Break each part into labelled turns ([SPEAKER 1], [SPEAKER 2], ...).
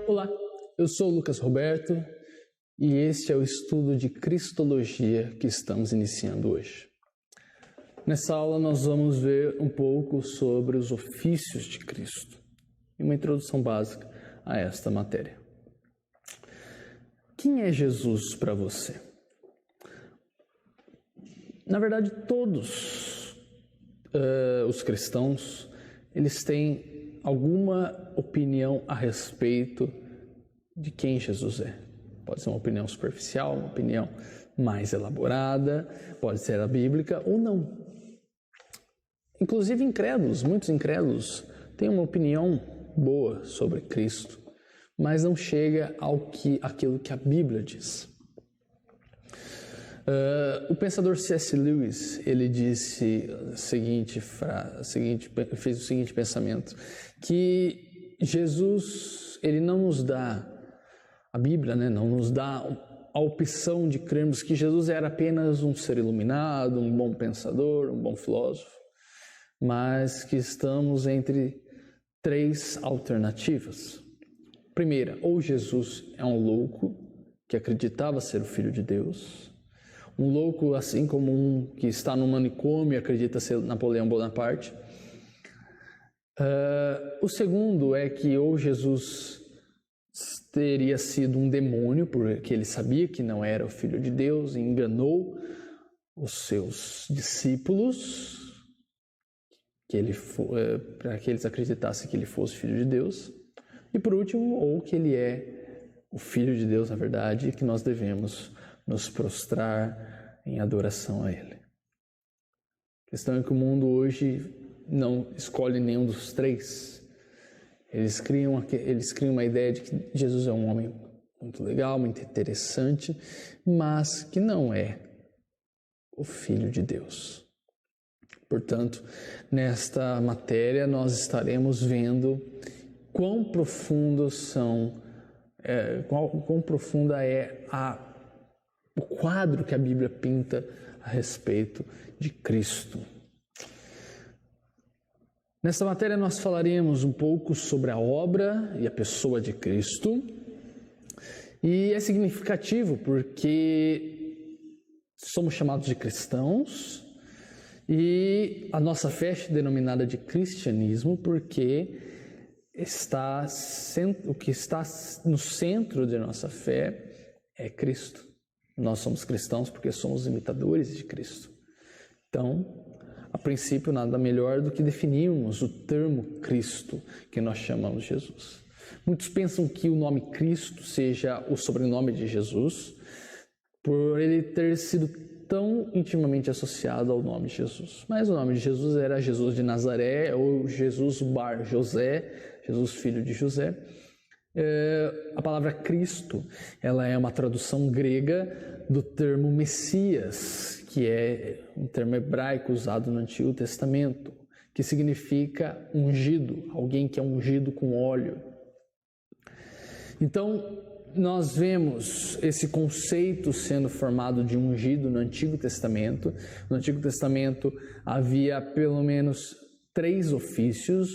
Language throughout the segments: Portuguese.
[SPEAKER 1] Olá, eu sou o Lucas Roberto e este é o estudo de Cristologia que estamos iniciando hoje. Nessa aula nós vamos ver um pouco sobre os ofícios de Cristo e uma introdução básica a esta matéria. Quem é Jesus para você? Na verdade, todos os cristãos, eles têm alguma opinião a respeito de quem Jesus é. Pode ser uma opinião superficial, uma opinião mais elaborada, pode ser a bíblica ou não. Inclusive incrédulos, muitos incrédulos têm uma opinião boa sobre Cristo, mas não chega àquilo que a Bíblia diz. O pensador C.S. Lewis, ele disse fez o seguinte pensamento, que Jesus, ele não nos dá, a Bíblia, não nos dá a opção de crermos que Jesus era apenas um ser iluminado, um bom pensador, um bom filósofo, mas que estamos entre três alternativas. Primeira, ou Jesus é um louco que acreditava ser o Filho de Deus, um louco assim como um que está no manicômio e acredita ser Napoleão Bonaparte. O segundo é que ou Jesus teria sido um demônio, porque ele sabia que não era o Filho de Deus e enganou os seus discípulos para que eles acreditassem que ele fosse Filho de Deus. E por último, ou que ele é o Filho de Deus, na verdade, e que nós devemos nos prostrar em adoração a Ele. A questão é que o mundo hoje não escolhe nenhum dos três. Eles criam uma ideia de que Jesus é um homem muito legal, muito interessante, mas que não é o Filho de Deus. Portanto, nesta matéria nós estaremos vendo quão profunda é o quadro que a Bíblia pinta a respeito de Cristo. Nesta matéria nós falaremos um pouco sobre a obra e a pessoa de Cristo, e é significativo porque somos chamados de cristãos e a nossa fé é denominada de cristianismo porque o que está no centro de nossa fé é Cristo. Nós somos cristãos porque somos imitadores de Cristo. Então, a princípio, nada melhor do que definirmos o termo Cristo, que nós chamamos de Jesus. Muitos pensam que o nome Cristo seja o sobrenome de Jesus, por ele ter sido tão intimamente associado ao nome de Jesus. Mas o nome de Jesus era Jesus de Nazaré, ou Jesus Bar José, Jesus filho de José. A palavra Cristo, ela é uma tradução grega do termo Messias, que é um termo hebraico usado no Antigo Testamento, que significa ungido, alguém que é ungido com óleo. Então, nós vemos esse conceito sendo formado de ungido no Antigo Testamento. No Antigo Testamento havia pelo menos 3 ofícios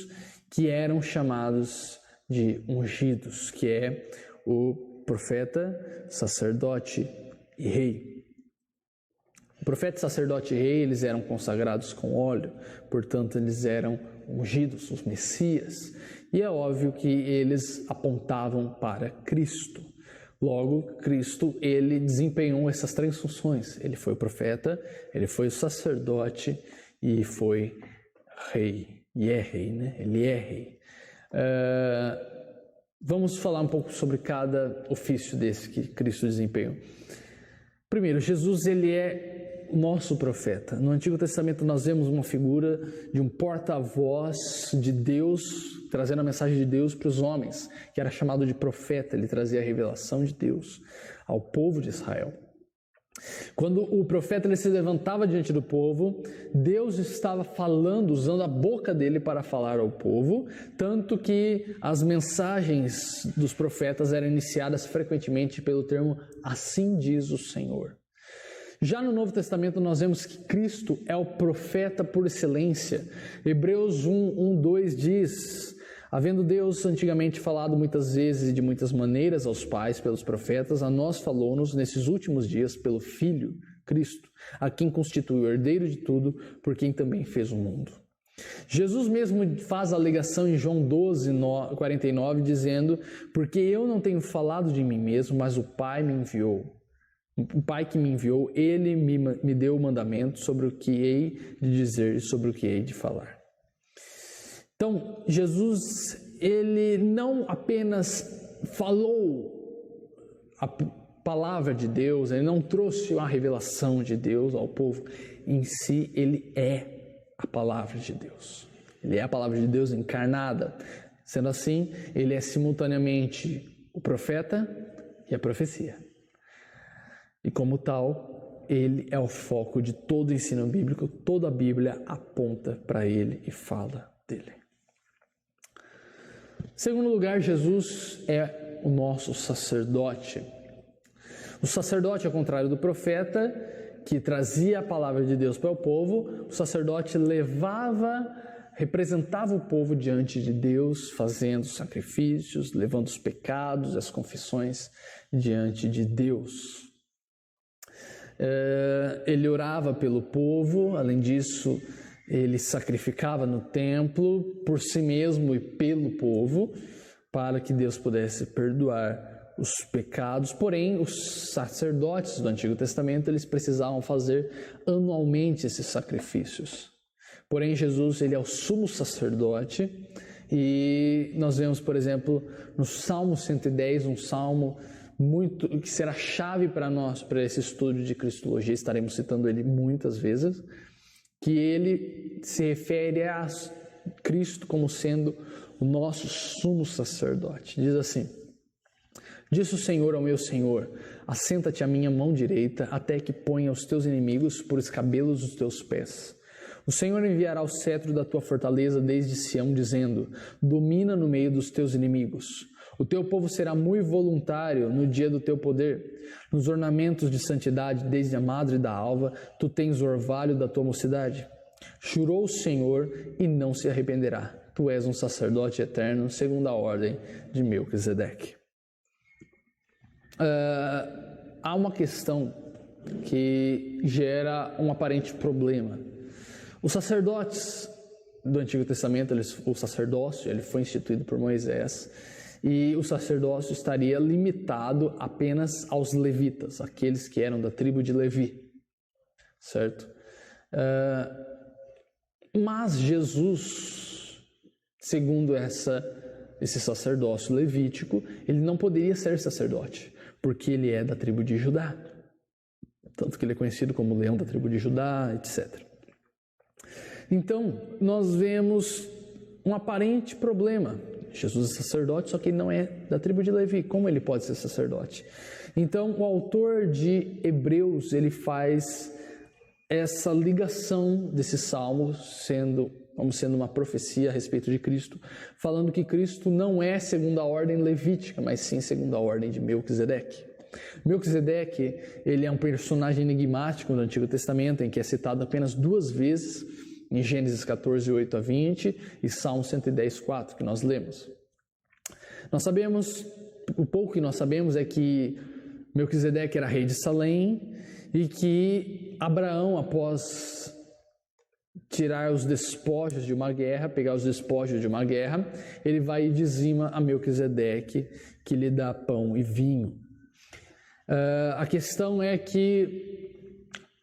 [SPEAKER 1] que eram chamados de ungidos, que é o profeta, sacerdote e rei. O profeta, sacerdote e rei, eles eram consagrados com óleo, portanto eles eram ungidos, os Messias, e é óbvio que eles apontavam para Cristo. Logo, Cristo, ele desempenhou essas 3 funções. Ele foi o profeta, ele foi o sacerdote e foi rei. E é rei, né? Ele é rei. Vamos falar um pouco sobre cada ofício desse que Cristo desempenhou. Primeiro, Jesus, ele é o nosso profeta. No Antigo Testamento nós vemos uma figura de um porta-voz de Deus, trazendo a mensagem de Deus para os homens, que era chamado de profeta. Ele trazia a revelação de Deus ao povo de Israel. Quando o profeta ele se levantava diante do povo, Deus estava falando, usando a boca dele para falar ao povo, tanto que as mensagens dos profetas eram iniciadas frequentemente pelo termo "assim diz o Senhor". Já no Novo Testamento nós vemos que Cristo é o profeta por excelência. Hebreus 1:2 diz: Havendo Deus antigamente falado muitas vezes e de muitas maneiras aos pais pelos profetas, a nós falou-nos nesses últimos dias pelo Filho, Cristo, a quem constitui o herdeiro de tudo, por quem também fez o mundo. Jesus mesmo faz a alegação em João 12:49, dizendo: porque eu não tenho falado de mim mesmo, mas o Pai me enviou. O Pai que me enviou, Ele me deu o mandamento sobre o que hei de dizer e sobre o que hei de falar. Então, Jesus, Ele não apenas falou a palavra de Deus, Ele não trouxe a revelação de Deus ao povo. Em si, Ele é a palavra de Deus. Ele é a palavra de Deus encarnada. Sendo assim, Ele é simultaneamente o profeta e a profecia. E como tal, Ele é o foco de todo o ensino bíblico, toda a Bíblia aponta para Ele e fala dele. Em segundo lugar, Jesus é o nosso sacerdote. O sacerdote, ao contrário do profeta, que trazia a palavra de Deus para o povo, o sacerdote representava o povo diante de Deus, fazendo sacrifícios, levando os pecados, as confissões diante de Deus. Ele orava pelo povo, além disso, ele sacrificava no templo por si mesmo e pelo povo, para que Deus pudesse perdoar os pecados. Porém, os sacerdotes do Antigo Testamento, eles precisavam fazer anualmente esses sacrifícios. Porém, Jesus, ele é o sumo sacerdote, e nós vemos, por exemplo, no Salmo 110, um salmo que será chave para nós, para esse estudo de Cristologia, estaremos citando ele muitas vezes, que ele se refere a Cristo como sendo o nosso sumo sacerdote. Diz assim: disse o Senhor ao meu Senhor: assenta-te à minha mão direita, até que ponha os teus inimigos por escabelos dos teus pés. O Senhor enviará o cetro da tua fortaleza desde Sião, dizendo: domina no meio dos teus inimigos. O teu povo será muito voluntário no dia do teu poder. Nos ornamentos de santidade, desde a madre da alva, tu tens o orvalho da tua mocidade. Jurou o Senhor e não se arrependerá. Tu és um sacerdote eterno, segundo a ordem de Melquisedeque. Há uma questão que gera um aparente problema. Os sacerdotes do Antigo Testamento, o sacerdócio, ele foi instituído por Moisés, e o sacerdócio estaria limitado apenas aos levitas, aqueles que eram da tribo de Levi, certo? Mas Jesus, segundo esse sacerdócio levítico, ele não poderia ser sacerdote, porque ele é da tribo de Judá, tanto que ele é conhecido como leão da tribo de Judá, etc. Então, nós vemos um aparente problema. Jesus é sacerdote, só que ele não é da tribo de Levi. Como ele pode ser sacerdote? Então, o autor de Hebreus, ele faz essa ligação desse salmo como sendo uma profecia a respeito de Cristo, falando que Cristo não é segundo a ordem levítica, mas sim segundo a ordem de Melquisedeque. Melquisedeque, ele é um personagem enigmático do Antigo Testamento, em que é citado apenas 2 vezes, em Gênesis 14, 8 a 20 e Salmo 110, 4, que nós lemos. O pouco que nós sabemos é que Melquisedeque era rei de Salém e que Abraão, após tirar os despojos de uma guerra, pegar os despojos de uma guerra, ele vai e dizima a Melquisedeque, que lhe dá pão e vinho. A questão é que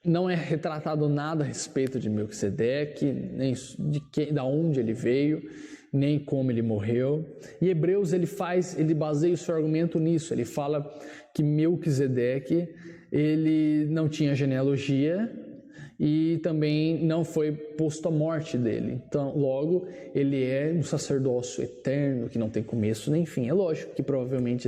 [SPEAKER 1] não é retratado nada a respeito de Melquisedeque, nem de onde ele veio, nem como ele morreu. E Hebreus ele baseia o seu argumento nisso. Ele fala que Melquisedeque ele não tinha genealogia e também não foi posto à morte dele. Então, logo, ele é um sacerdócio eterno, que não tem começo nem fim. É lógico que provavelmente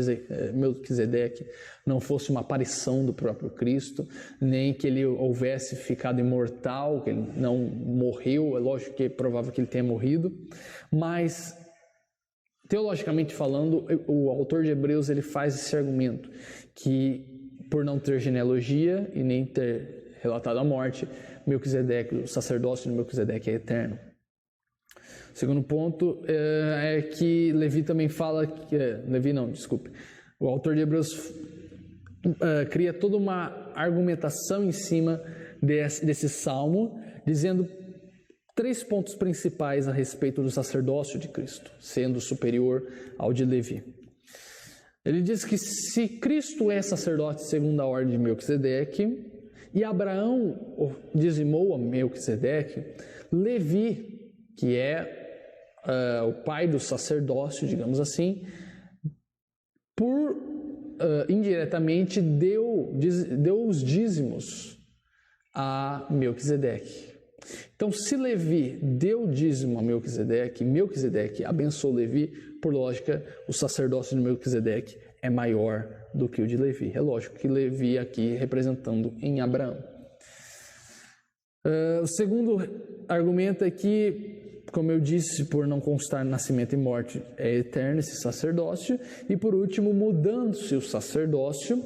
[SPEAKER 1] Melquisedeque não fosse uma aparição do próprio Cristo, nem que ele houvesse ficado imortal, que ele não morreu. É lógico que é provável que ele tenha morrido, mas teologicamente falando, o autor de Hebreus ele faz esse argumento que, por não ter genealogia e nem ter relatado a morte, o sacerdócio de Melquisedeque é eterno. O segundo ponto é que Levi também fala que... O autor de Hebreus cria toda uma argumentação em cima desse salmo, dizendo 3 pontos principais a respeito do sacerdócio de Cristo, sendo superior ao de Levi. Ele diz que se Cristo é sacerdote segundo a ordem de Melquisedeque, e Abraão dizimou a Melquisedeque, Levi, que é o pai do sacerdócio, digamos assim, indiretamente deu os dízimos a Melquisedeque. Então, se Levi deu dízimo a Melquisedeque, Melquisedeque abençoou Levi, por lógica, o sacerdócio de Melquisedeque é maior do que o de Levi. É lógico que Levi aqui representando em Abraão. O segundo argumento é que, como eu disse, por não constar nascimento e morte, é eterno esse sacerdócio. E por último, mudando-se o sacerdócio,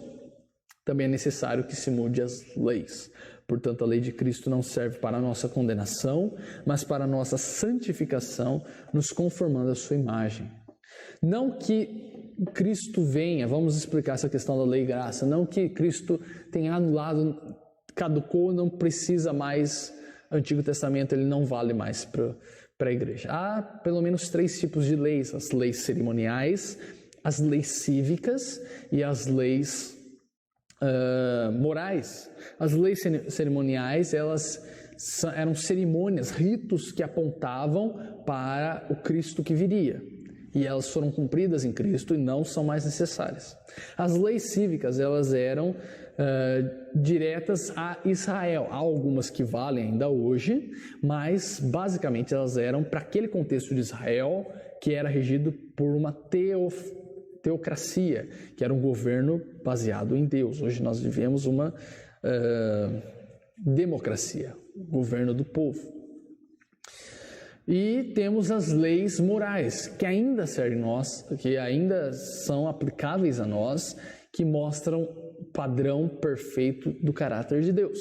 [SPEAKER 1] também é necessário que se mude as leis. Portanto, a lei de Cristo não serve para a nossa condenação, mas para a nossa santificação, nos conformando à sua imagem. Não que Cristo venha, vamos explicar essa questão da lei e graça, não que Cristo tenha anulado, caducou, não precisa mais, Antigo Testamento ele não vale mais para a igreja. Há pelo menos 3 tipos de leis: as leis cerimoniais, as leis cívicas e as leis morais. As leis cerimoniais, elas eram cerimônias, ritos que apontavam para o Cristo que viria. E elas foram cumpridas em Cristo e não são mais necessárias. As leis cívicas, elas eram diretas a Israel. Há algumas que valem ainda hoje, mas basicamente elas eram para aquele contexto de Israel que era regido por uma teocracia, que era um governo baseado em Deus. Hoje nós vivemos uma democracia, o governo do povo. E temos as leis morais, que ainda servem nós, que ainda são aplicáveis a nós, que mostram o padrão perfeito do caráter de Deus.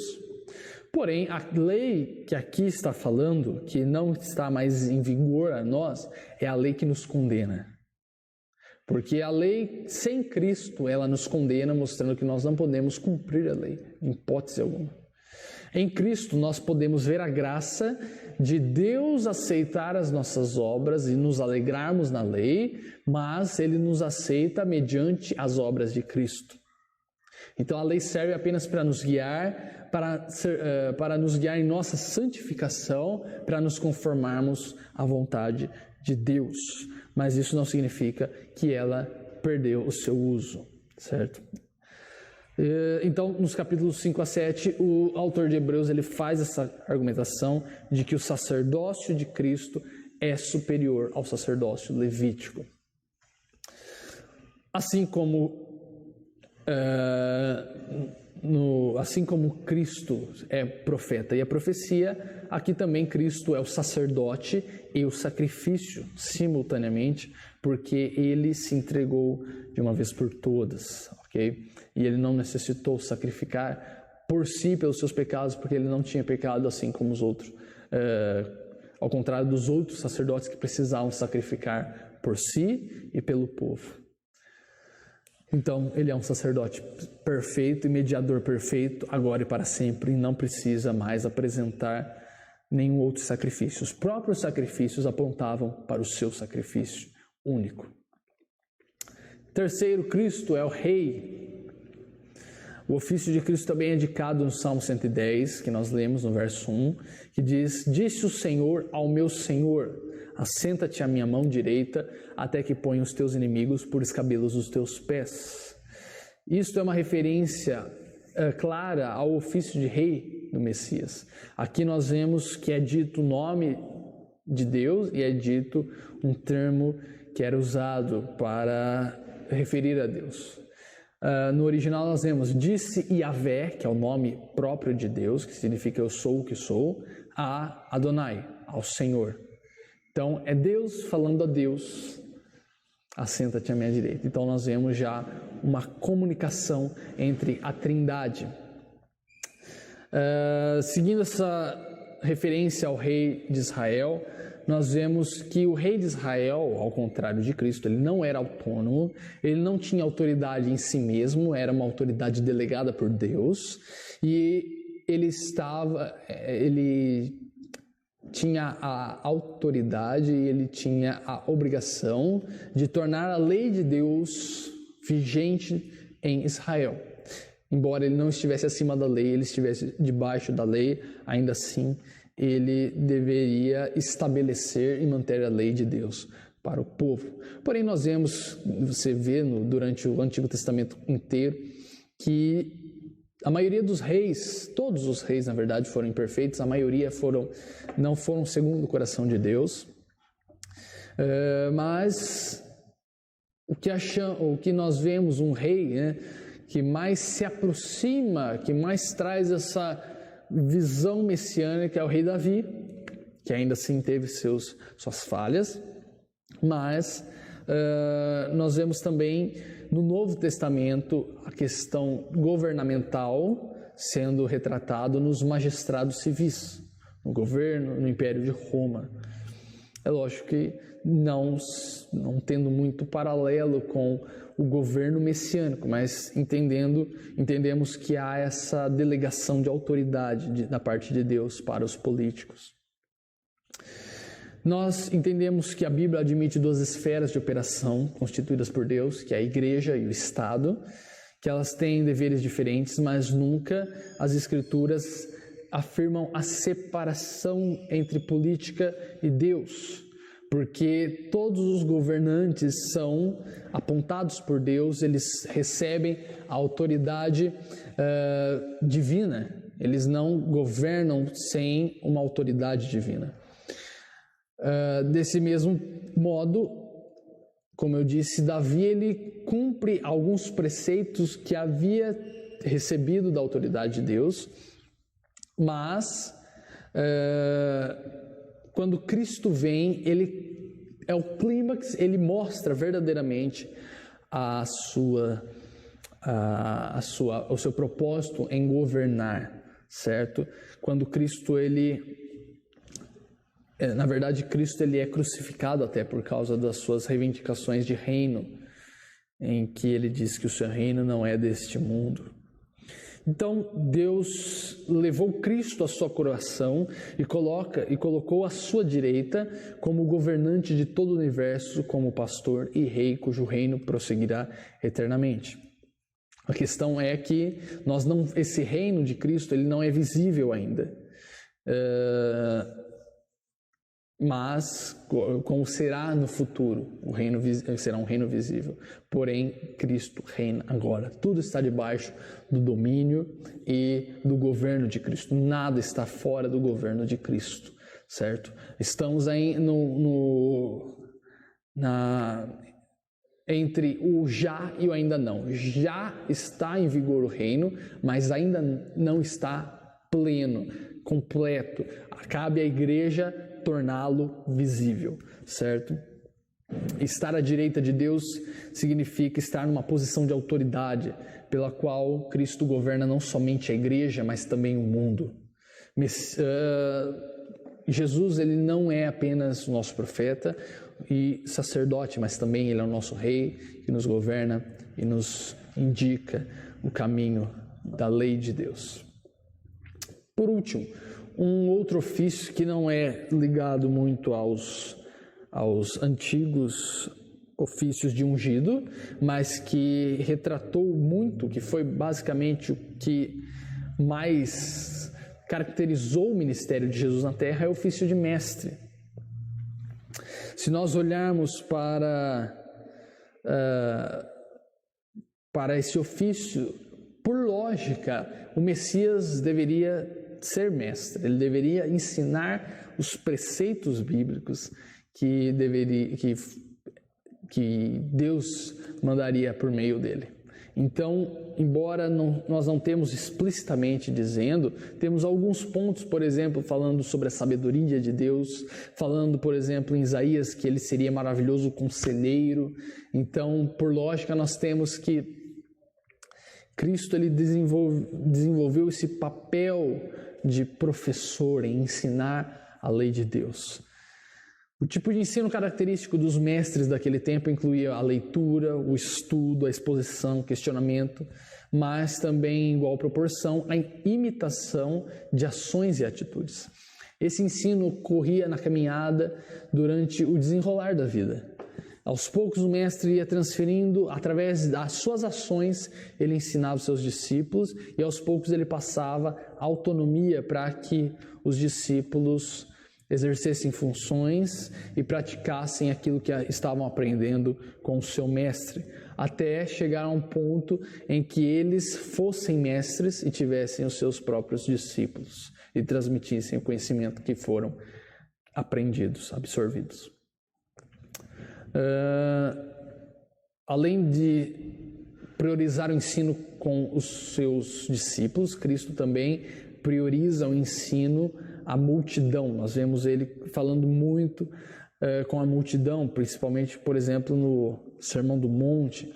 [SPEAKER 1] Porém, a lei que aqui está falando, que não está mais em vigor a nós, é a lei que nos condena. Porque a lei sem Cristo, ela nos condena, mostrando que nós não podemos cumprir a lei, em hipótese alguma. Em Cristo, nós podemos ver a graça de Deus aceitar as nossas obras e nos alegrarmos na lei, mas Ele nos aceita mediante as obras de Cristo. Então, a lei serve apenas para nos guiar, para nos guiar em nossa santificação, para nos conformarmos à vontade de Deus. Mas isso não significa que ela perdeu o seu uso, certo? Então, nos capítulos 5 a 7, o autor de Hebreus ele faz essa argumentação de que o sacerdócio de Cristo é superior ao sacerdócio levítico. Assim como Cristo é profeta e a profecia, aqui também Cristo é o sacerdote e o sacrifício simultaneamente, porque ele se entregou de uma vez por todas, ok? E ele não necessitou sacrificar por si pelos seus pecados, porque ele não tinha pecado assim como os outros, ao contrário dos outros sacerdotes que precisavam sacrificar por si e pelo povo. Então, ele é um sacerdote perfeito e mediador perfeito, agora e para sempre, e não precisa mais apresentar nenhum outro sacrifício. Os próprios sacrifícios apontavam para o seu sacrifício único. Terceiro, Cristo é o Rei. O ofício de Cristo também é indicado no Salmo 110, que nós lemos no verso 1, que diz: Disse o Senhor ao meu Senhor, assenta-te à minha mão direita, até que ponha os teus inimigos por escabelos dos teus pés. Isto é uma referência clara ao ofício de rei do Messias. Aqui nós vemos que é dito o nome de Deus e é dito um termo que era usado para referir a Deus. No original nós vemos: disse Yahvé, que é o nome próprio de Deus, que significa eu sou o que sou, a Adonai, ao Senhor. Então é Deus falando a Deus: assenta-te à minha direita. Então nós vemos já uma comunicação entre a Trindade. Seguindo essa referência ao rei de Israel, nós vemos que o rei de Israel, ao contrário de Cristo, ele não era autônomo, ele não tinha autoridade em si mesmo, era uma autoridade delegada por Deus, e ele tinha a autoridade e ele tinha a obrigação de tornar a lei de Deus vigente em Israel. Embora ele não estivesse acima da lei, ele estivesse debaixo da lei, ainda assim ele deveria estabelecer e manter a lei de Deus para o povo. Porém, nós vemos, você vê durante o Antigo Testamento inteiro, que a maioria dos reis, todos os reis na verdade foram imperfeitos, a maioria não foram segundo o coração de Deus, mas o que nós vemos um rei, né, que mais se aproxima, que mais traz essa visão messiânica é o rei Davi, que ainda assim teve suas falhas, mas nós vemos também no Novo Testamento a questão governamental sendo retratado nos magistrados civis, no governo, no Império de Roma. É lógico que não tendo muito paralelo com o governo messiânico, mas entendemos que há essa delegação de autoridade da parte de Deus para os políticos. Nós entendemos que a Bíblia admite duas esferas de operação constituídas por Deus, que é a Igreja e o Estado, que elas têm deveres diferentes, mas nunca as Escrituras afirmam a separação entre política e Deus, porque todos os governantes são apontados por Deus, eles recebem a autoridade divina, eles não governam sem uma autoridade divina. Desse mesmo modo, como eu disse, Davi ele cumpre alguns preceitos que havia recebido da autoridade de Deus, mas quando Cristo vem, ele é o clímax, ele mostra verdadeiramente o seu propósito em governar, certo? Quando Cristo na verdade, Cristo ele é crucificado até por causa das suas reivindicações de reino, em que ele diz que o seu reino não é deste mundo. Então, Deus levou Cristo à sua coroação e colocou à sua direita como governante de todo o universo, como pastor e rei, cujo reino prosseguirá eternamente. A questão é que esse reino de Cristo ele não é visível ainda. Mas, como será no futuro, o reino será um reino visível. Porém, Cristo reina agora. Tudo está debaixo do domínio e do governo de Cristo. Nada está fora do governo de Cristo, certo? Estamos aí entre o já e o ainda não. Já está em vigor o reino, mas ainda não está pleno, completo. Cabe à igreja torná-lo visível, certo? Estar à direita de Deus significa estar numa posição de autoridade, pela qual Cristo governa não somente a igreja, mas também o mundo. Jesus ele não é apenas o nosso profeta e sacerdote, mas também ele é o nosso rei, que nos governa e nos indica o caminho da lei de Deus. Por último, um outro ofício que não é ligado muito aos antigos ofícios de ungido, mas que retratou muito, que foi basicamente o que mais caracterizou o ministério de Jesus na terra, é o ofício de mestre. Se nós olharmos para esse ofício, por lógica, o Messias deveria ser mestre, ele deveria ensinar os preceitos bíblicos que Deus mandaria por meio dele. Então, embora nós não temos explicitamente dizendo, temos alguns pontos, por exemplo, falando sobre a sabedoria de Deus, falando, por exemplo, em Isaías que ele seria maravilhoso conselheiro. Então, por lógica, nós temos que Cristo ele desenvolveu esse papel de professor em ensinar a lei de Deus. O tipo de ensino característico dos mestres daquele tempo incluía a leitura, o estudo, a exposição, o questionamento, mas também, em igual proporção, a imitação de ações e atitudes. Esse ensino ocorria na caminhada durante o desenrolar da vida. Aos poucos o mestre ia transferindo, através das suas ações, ele ensinava os seus discípulos e aos poucos ele passava autonomia para que os discípulos exercessem funções e praticassem aquilo que estavam aprendendo com o seu mestre, até chegar a um ponto em que eles fossem mestres e tivessem os seus próprios discípulos e transmitissem o conhecimento que foram aprendidos, absorvidos. Além de priorizar o ensino com os seus discípulos, Cristo também prioriza o ensino à multidão. Nós vemos ele falando muito com a multidão, principalmente, por exemplo, no Sermão do Monte.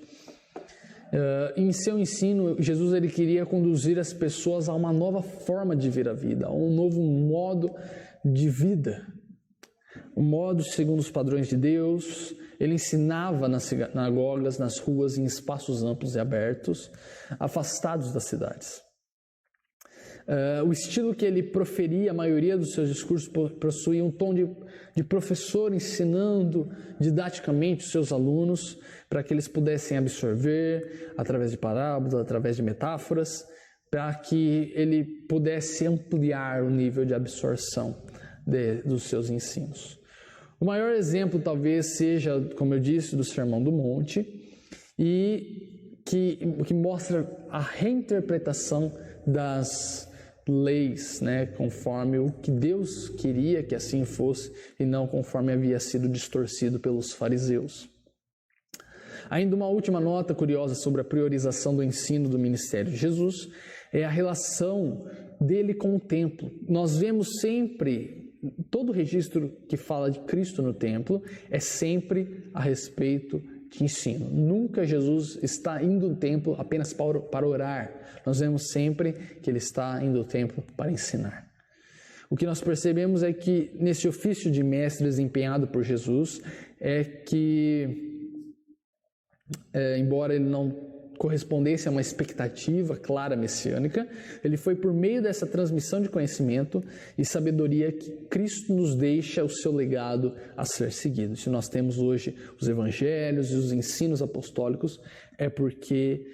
[SPEAKER 1] Em seu ensino, Jesus ele queria conduzir as pessoas a uma nova forma de ver a vida, a um novo modo de vida, um modo segundo os padrões de Deus. Ele ensinava nas sinagogas, nas ruas, em espaços amplos e abertos, afastados das cidades. O estilo que ele proferia, a maioria dos seus discursos possuía um tom de professor ensinando didaticamente os seus alunos para que eles pudessem absorver através de parábolas, através de metáforas, para que ele pudesse ampliar o nível de absorção dos seus ensinos. O maior exemplo talvez seja, como eu disse, do Sermão do Monte, e que mostra a reinterpretação das leis, conforme o que Deus queria que assim fosse e não conforme havia sido distorcido pelos fariseus. Ainda uma última nota curiosa sobre a priorização do ensino do ministério de Jesus é a relação dele com o templo. Nós vemos sempre, todo registro que fala de Cristo no templo é sempre a respeito de ensino. Nunca Jesus está indo ao templo apenas para orar. Nós vemos sempre que ele está indo ao templo para ensinar. O que nós percebemos é que nesse ofício de mestre desempenhado por Jesus é que, embora ele não correspondesse a uma expectativa clara messiânica, ele foi por meio dessa transmissão de conhecimento e sabedoria que Cristo nos deixa o seu legado a ser seguido. Se nós temos hoje os evangelhos e os ensinos apostólicos, é porque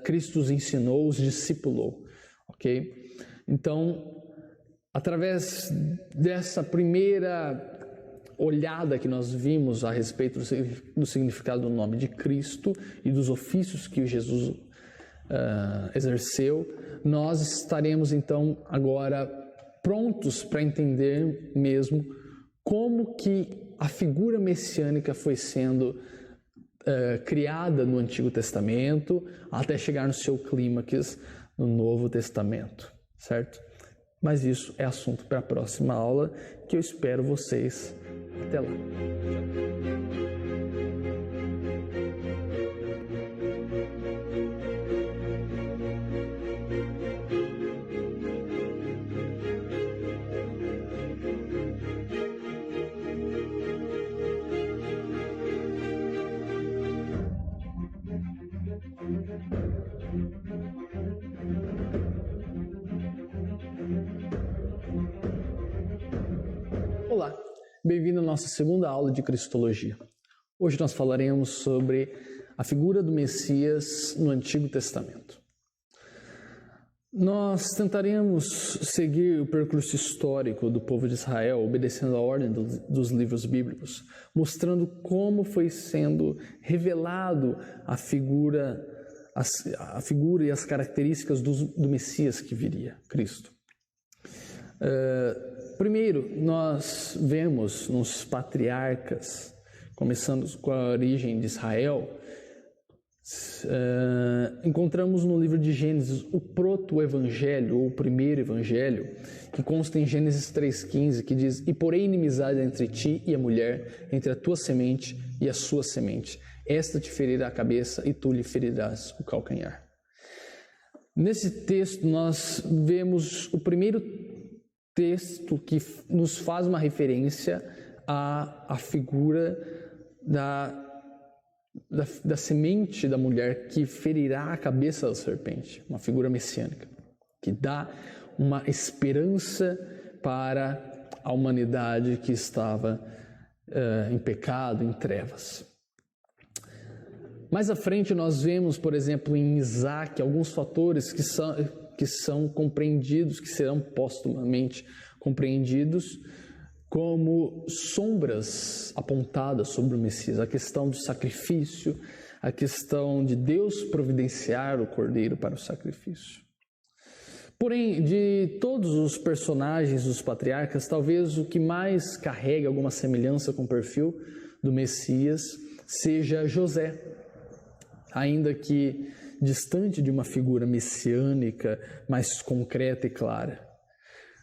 [SPEAKER 1] Cristo os ensinou, os discipulou, ok? Então, através dessa primeira olhada que nós vimos a respeito do significado do nome de Cristo e dos ofícios que Jesus exerceu, nós estaremos então agora prontos para entender mesmo como que a figura messiânica foi sendo criada no Antigo Testamento até chegar no seu clímax no Novo Testamento, certo? Mas isso é assunto para a próxima aula, que eu espero vocês. Até lá. Olá, bem-vindo à nossa segunda aula de Cristologia. Hoje nós falaremos sobre a figura do Messias no Antigo Testamento. Nós tentaremos seguir o percurso histórico do povo de Israel, obedecendo a ordem dos livros bíblicos, mostrando como foi sendo revelado a figura e as características do Messias que viria, Cristo. Primeiro, nós vemos nos patriarcas, começando com a origem de Israel, encontramos no livro de Gênesis o proto-evangelho, ou o primeiro evangelho, que consta em Gênesis 3,15, que diz: "E porém inimizade entre ti e a mulher, entre a tua semente e a sua semente. Esta te ferirá a cabeça e tu lhe ferirás o calcanhar." Nesse texto nós vemos o primeiro texto que nos faz uma referência a figura da semente da mulher que ferirá a cabeça da serpente, uma figura messiânica, que dá uma esperança para a humanidade que estava em pecado, em trevas. Mais à frente nós vemos, por exemplo, em Isaac, alguns fatores que são compreendidos, que serão póstumamente compreendidos como sombras apontadas sobre o Messias. A questão do sacrifício, a questão de Deus providenciar o cordeiro para o sacrifício. Porém, de todos os personagens dos patriarcas, talvez o que mais carrega alguma semelhança com o perfil do Messias seja José. Ainda que distante de uma figura messiânica mais concreta e clara.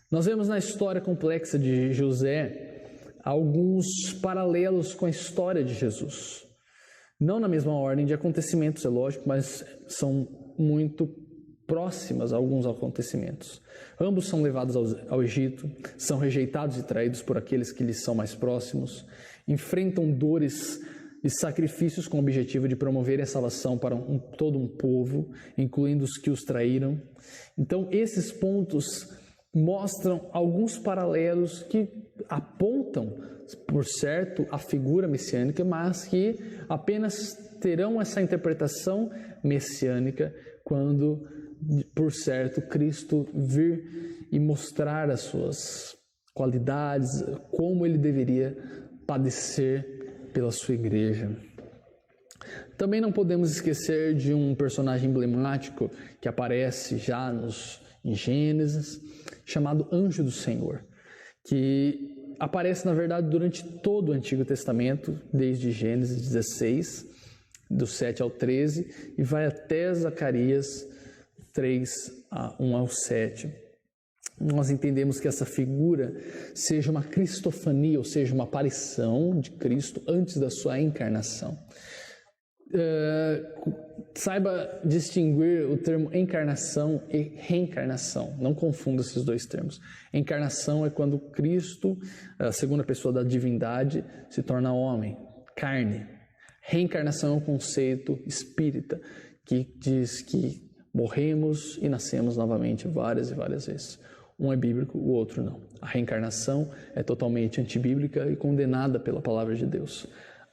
[SPEAKER 1] Nós vemos na história complexa de José alguns paralelos com a história de Jesus. Não na mesma ordem de acontecimentos, é lógico, mas são muito próximas a alguns acontecimentos. Ambos são levados ao Egito, são rejeitados e traídos por aqueles que lhes são mais próximos, enfrentam dores e sacrifícios com o objetivo de promover a salvação para todo um povo, incluindo os que os traíram. Então, esses pontos mostram alguns paralelos que apontam, por certo, a figura messiânica, mas que apenas terão essa interpretação messiânica quando, por certo, Cristo vir e mostrar as suas qualidades, como ele deveria padecer pela sua igreja. Também não podemos esquecer de um personagem emblemático que aparece já em Gênesis, chamado Anjo do Senhor, que aparece, na verdade, durante todo o Antigo Testamento, desde Gênesis 16, do 7 ao 13, e vai até Zacarias 3, 1 ao 7. Nós entendemos que essa figura seja uma cristofania, ou seja, uma aparição de Cristo antes da sua encarnação. Saiba distinguir o termo encarnação e reencarnação. Não confunda esses dois termos. Encarnação é quando Cristo, a segunda pessoa da divindade, se torna homem, carne. Reencarnação é um conceito espírita que diz que morremos e nascemos novamente várias e várias vezes. Um é bíblico, o outro não. A reencarnação é totalmente antibíblica e condenada pela palavra de Deus.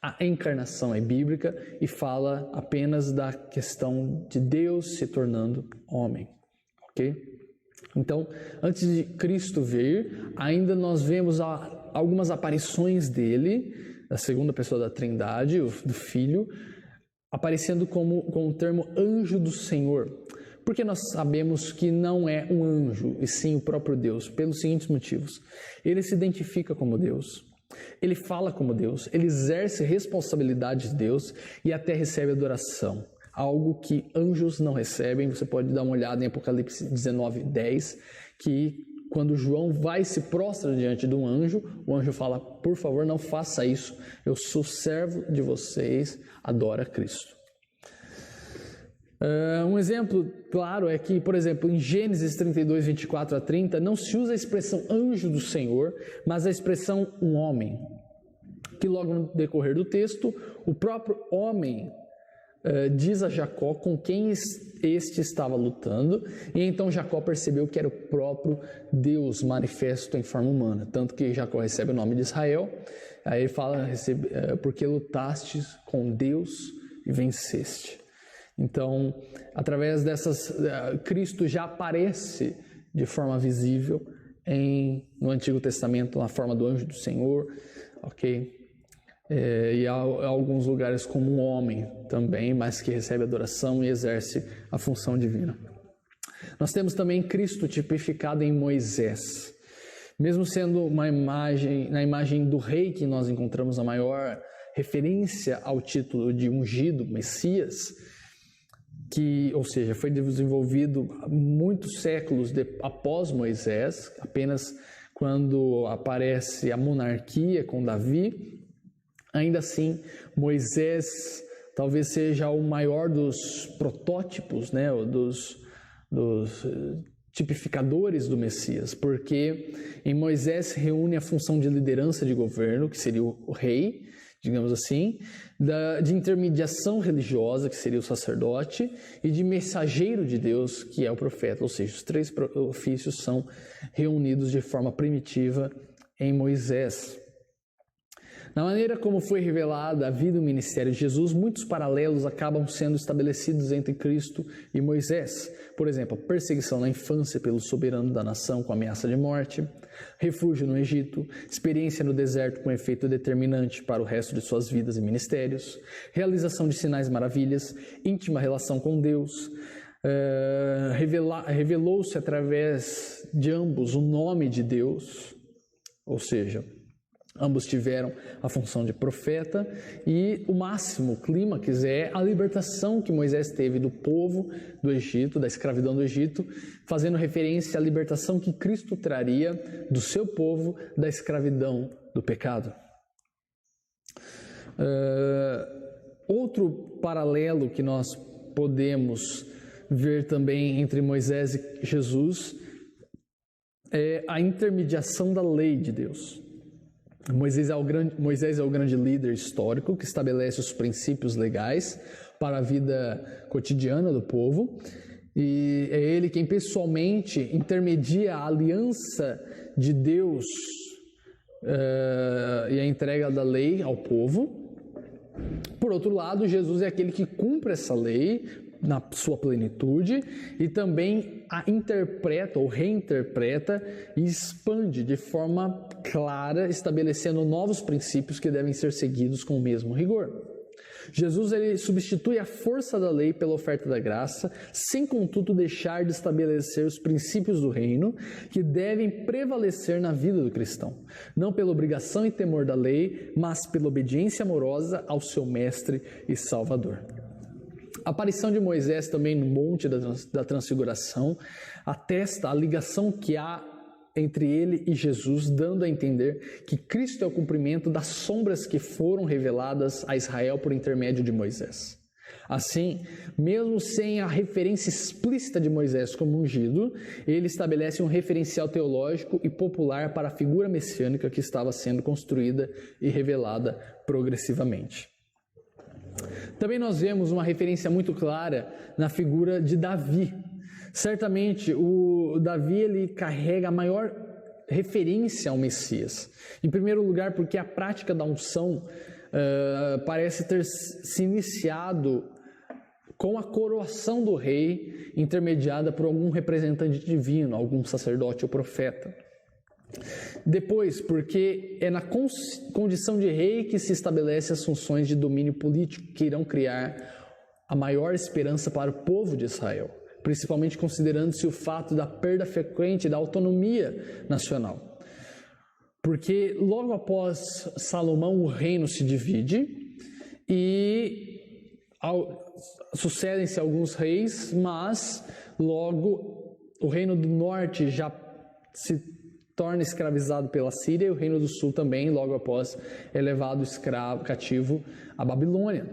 [SPEAKER 1] A encarnação é bíblica e fala apenas da questão de Deus se tornando homem, ok? Então, antes de Cristo vir, ainda nós vemos algumas aparições dele, da segunda pessoa da Trindade, do Filho, aparecendo com o termo anjo do Senhor. Porque nós sabemos que não é um anjo, e sim o próprio Deus, pelos seguintes motivos. Ele se identifica como Deus. Ele fala como Deus, ele exerce responsabilidade de Deus e até recebe adoração, algo que anjos não recebem. Você pode dar uma olhada em Apocalipse 19:10, que quando João vai e se prostra diante de um anjo, o anjo fala: por favor, não faça isso, eu sou servo de vocês, adora Cristo. Um exemplo claro é que, por exemplo, em Gênesis 32, 24 a 30, não se usa a expressão anjo do Senhor, mas a expressão um homem, que logo no decorrer do texto, o próprio homem diz a Jacó com quem este estava lutando, e então Jacó percebeu que era o próprio Deus manifesto em forma humana, tanto que Jacó recebe o nome de Israel. Aí ele fala, porque lutastes com Deus e venceste. Então, através dessas, Cristo já aparece de forma visível no Antigo Testamento na forma do anjo do Senhor, ok? E há alguns lugares como um homem também, mas que recebe adoração e exerce a função divina. Nós temos também Cristo tipificado em Moisés. Mesmo sendo na imagem do rei que nós encontramos a maior referência ao título de ungido, Messias, ou seja, foi desenvolvido muitos séculos após Moisés, apenas quando aparece a monarquia com Davi. Ainda assim, Moisés talvez seja o maior dos protótipos, né, tipificadores do Messias, porque em Moisés se reúne a função de liderança de governo, que seria o rei, digamos assim, de intermediação religiosa, que seria o sacerdote, e de mensageiro de Deus, que é o profeta, ou seja, os três ofícios são reunidos de forma primitiva em Moisés. Na maneira como foi revelada a vida e o ministério de Jesus, muitos paralelos acabam sendo estabelecidos entre Cristo e Moisés. Por exemplo, a perseguição na infância pelo soberano da nação com ameaça de morte, refúgio no Egito, experiência no deserto com efeito determinante para o resto de suas vidas e ministérios, realização de sinais e maravilhas, íntima relação com Deus, revelou-se através de ambos o nome de Deus, ou seja, ambos tiveram a função de profeta, e o máximo, o clímax, é a libertação que Moisés teve do povo do Egito, da escravidão do Egito, fazendo referência à libertação que Cristo traria do seu povo da escravidão do pecado. Outro paralelo que nós podemos ver também entre Moisés e Jesus é a intermediação da lei de Deus. Moisés é o grande líder histórico que estabelece os princípios legais para a vida cotidiana do povo, e é ele quem pessoalmente intermedia a aliança de Deus e a entrega da lei ao povo. Por outro lado, Jesus é aquele que cumpre essa lei na sua plenitude e também a interpreta ou reinterpreta e expande de forma clara, estabelecendo novos princípios que devem ser seguidos com o mesmo rigor. Jesus ele substitui a força da lei pela oferta da graça, sem contudo deixar de estabelecer os princípios do reino que devem prevalecer na vida do cristão, não pela obrigação e temor da lei, mas pela obediência amorosa ao seu mestre e salvador. A aparição de Moisés também no Monte da Transfiguração atesta a ligação que há entre ele e Jesus, dando a entender que Cristo é o cumprimento das sombras que foram reveladas a Israel por intermédio de Moisés. Assim, mesmo sem a referência explícita de Moisés como ungido, ele estabelece um referencial teológico e popular para a figura messiânica que estava sendo construída e revelada progressivamente. Também nós vemos uma referência muito clara na figura de Davi. Certamente, o Davi ele carrega a maior referência ao Messias. Em primeiro lugar, porque a prática da unção parece ter se iniciado com a coroação do rei, intermediada por algum representante divino, algum sacerdote ou profeta. Depois, porque é na condição de rei que se estabelece as funções de domínio político que irão criar a maior esperança para o povo de Israel, principalmente considerando-se o fato da perda frequente da autonomia nacional. Porque logo após Salomão o reino se divide e sucedem-se alguns reis, mas logo o reino do norte já se torna escravizado pela Síria e o reino do sul também, logo após é levado cativo à Babilônia.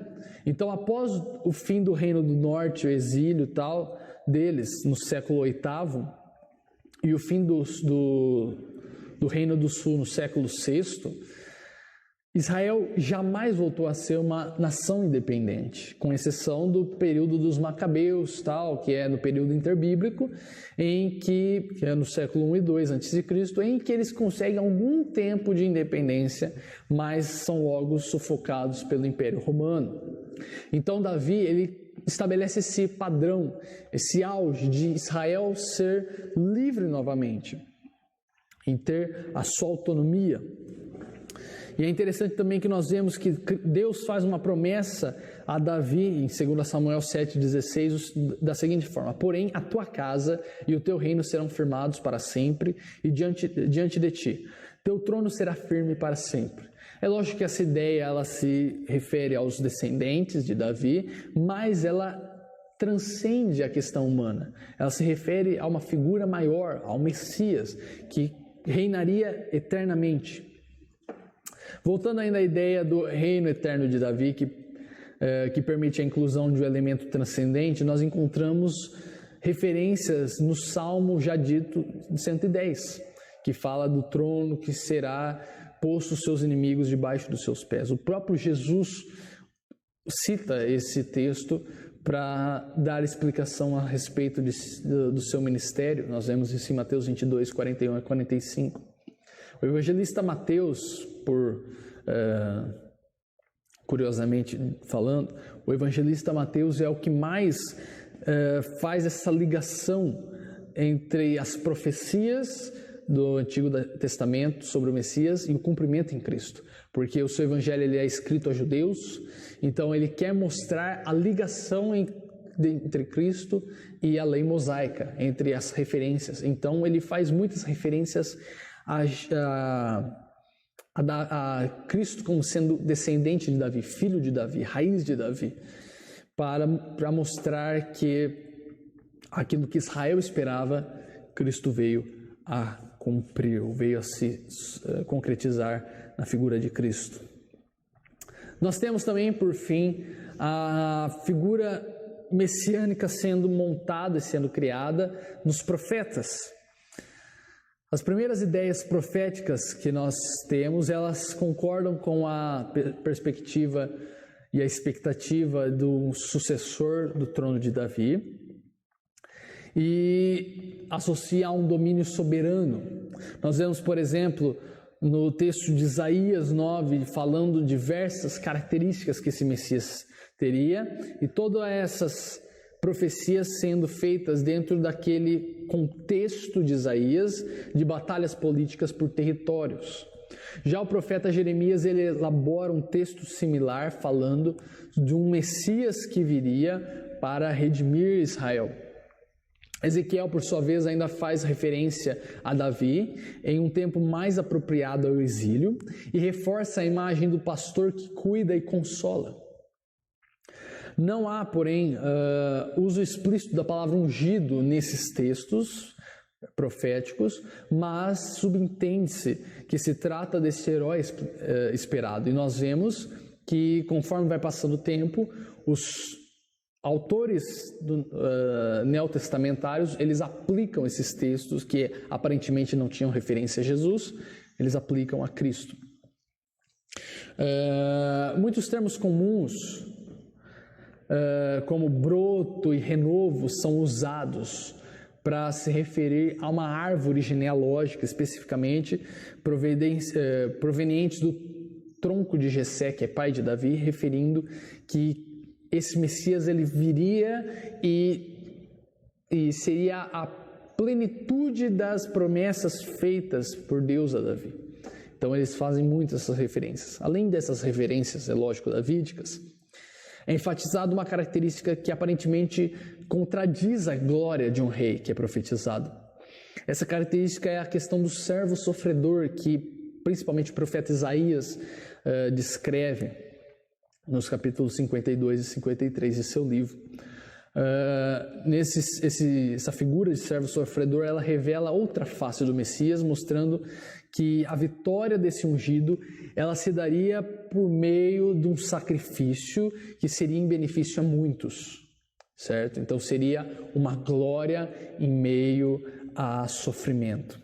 [SPEAKER 1] Então, após o fim do reino do norte, o exílio e tal deles no século VIII e o fim do reino do sul no século VI, Israel jamais voltou a ser uma nação independente, com exceção do período dos Macabeus, que é no período interbíblico, que é no século I e II a.C., em que eles conseguem algum tempo de independência, mas são logo sufocados pelo Império Romano. Então Davi ele estabelece esse padrão, esse auge de Israel ser livre novamente, em ter a sua autonomia. E é interessante também que nós vemos que Deus faz uma promessa a Davi, em 2 Samuel 7,16, da seguinte forma: porém, a tua casa e o teu reino serão firmados para sempre e diante de ti. Teu trono será firme para sempre. É lógico que essa ideia ela se refere aos descendentes de Davi, mas ela transcende a questão humana. Ela se refere a uma figura maior, ao Messias, que reinaria eternamente. Voltando ainda à ideia do reino eterno de Davi, que permite a inclusão de um elemento transcendente, nós encontramos referências no Salmo já dito 110, que fala do trono que será posto os seus inimigos debaixo dos seus pés. O próprio Jesus cita esse texto para dar explicação a respeito do seu ministério. Nós vemos isso em Mateus 22, 41 a 45. O evangelista Mateus, curiosamente falando, o evangelista Mateus é o que mais faz essa ligação entre as profecias do Antigo Testamento sobre o Messias e o cumprimento em Cristo, porque o seu evangelho ele é escrito a judeus, então ele quer mostrar a ligação entre Cristo e a lei mosaica, entre as referências. Então ele faz muitas referências a Cristo como sendo descendente de Davi, filho de Davi, raiz de Davi, para mostrar que aquilo que Israel esperava, Cristo veio a cumprir, veio a se concretizar na figura de Cristo. Nós temos também, por fim, a figura messiânica sendo montada e sendo criada nos profetas. As primeiras ideias proféticas que nós temos, elas concordam com a perspectiva e a expectativa do sucessor do trono de Davi e associa a um domínio soberano. Nós vemos, por exemplo, no texto de Isaías 9, falando diversas características que esse Messias teria, e todas essas profecias sendo feitas dentro daquele contexto de Isaías, de batalhas políticas por territórios. Já o profeta Jeremias, ele elabora um texto similar, falando de um Messias que viria para redimir Israel. Ezequiel, por sua vez, ainda faz referência a Davi em um tempo mais apropriado ao exílio e reforça a imagem do pastor que cuida e consola. Não há, porém, uso explícito da palavra ungido nesses textos proféticos, mas subentende-se que se trata desse herói esperado. E nós vemos que, conforme vai passando o tempo, os autores neotestamentários, eles aplicam esses textos que aparentemente não tinham referência a Jesus, eles aplicam a Cristo. Muitos termos comuns, como broto e renovo, são usados para se referir a uma árvore genealógica, especificamente proveniente do tronco de Jessé, que é pai de Davi, referindo que esse Messias ele viria e seria a plenitude das promessas feitas por Deus a Davi. Então eles fazem muitas essas referências. Além dessas referências, é lógico, davídicas, é enfatizada uma característica que aparentemente contradiz a glória de um rei que é profetizado. Essa característica é a questão do servo sofredor, que principalmente o profeta Isaías descreve nos capítulos 52 e 53 de seu livro. Essa figura de servo sofredor, ela revela outra face do Messias, mostrando que a vitória desse ungido, ela se daria por meio de um sacrifício que seria em benefício a muitos, certo? Então seria uma glória em meio a sofrimento.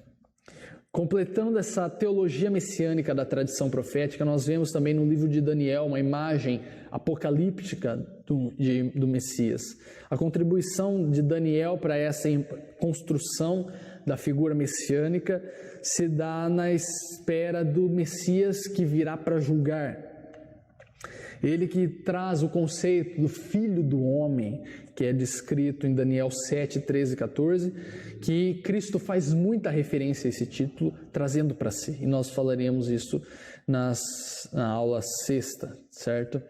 [SPEAKER 1] Completando essa teologia messiânica da tradição profética, nós vemos também no livro de Daniel uma imagem apocalíptica do Messias. A contribuição de Daniel para essa construção da figura messiânica se dá na espera do Messias que virá para julgar. Ele que traz o conceito do Filho do Homem, que é descrito em Daniel 7, 13 e 14, que Cristo faz muita referência a esse título, trazendo para si. E nós falaremos isso na aula sexta, certo?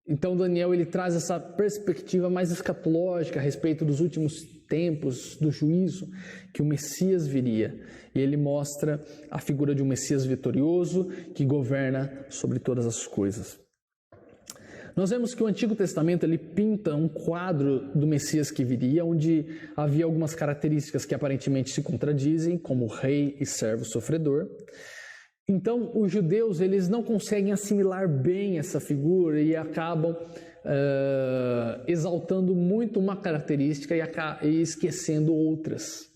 [SPEAKER 1] Então Daniel ele traz essa perspectiva mais escatológica a respeito dos últimos tempos, do juízo, que o Messias viria. E ele mostra a figura de um Messias vitorioso que governa sobre todas as coisas. Nós vemos que o Antigo Testamento ele pinta um quadro do Messias que viria, onde havia algumas características que aparentemente se contradizem, como rei e servo sofredor. Então, os judeus eles não conseguem assimilar bem essa figura e acabam exaltando muito uma característica e esquecendo outras.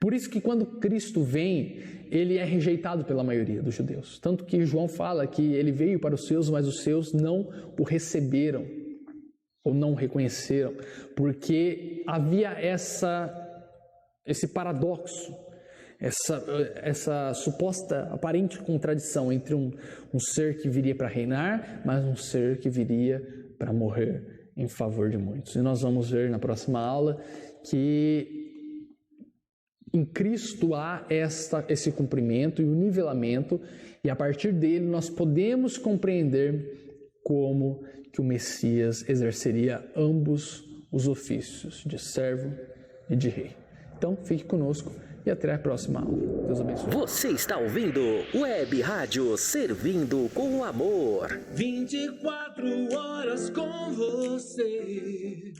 [SPEAKER 1] Por isso que quando Cristo vem, ele é rejeitado pela maioria dos judeus. Tanto que João fala que ele veio para os seus, mas os seus não o receberam ou não o reconheceram, porque havia esse paradoxo, essa suposta aparente contradição entre um ser que viria para reinar, mas um ser que viria para morrer em favor de muitos. E nós vamos ver na próxima aula que em Cristo há esse cumprimento e o nivelamento, e a partir dele nós podemos compreender como que o Messias exerceria ambos os ofícios de servo e de rei. Então, fique conosco e até a próxima aula. Deus abençoe.
[SPEAKER 2] Você está ouvindo Web Rádio Servindo com Amor.
[SPEAKER 3] 24 horas com você.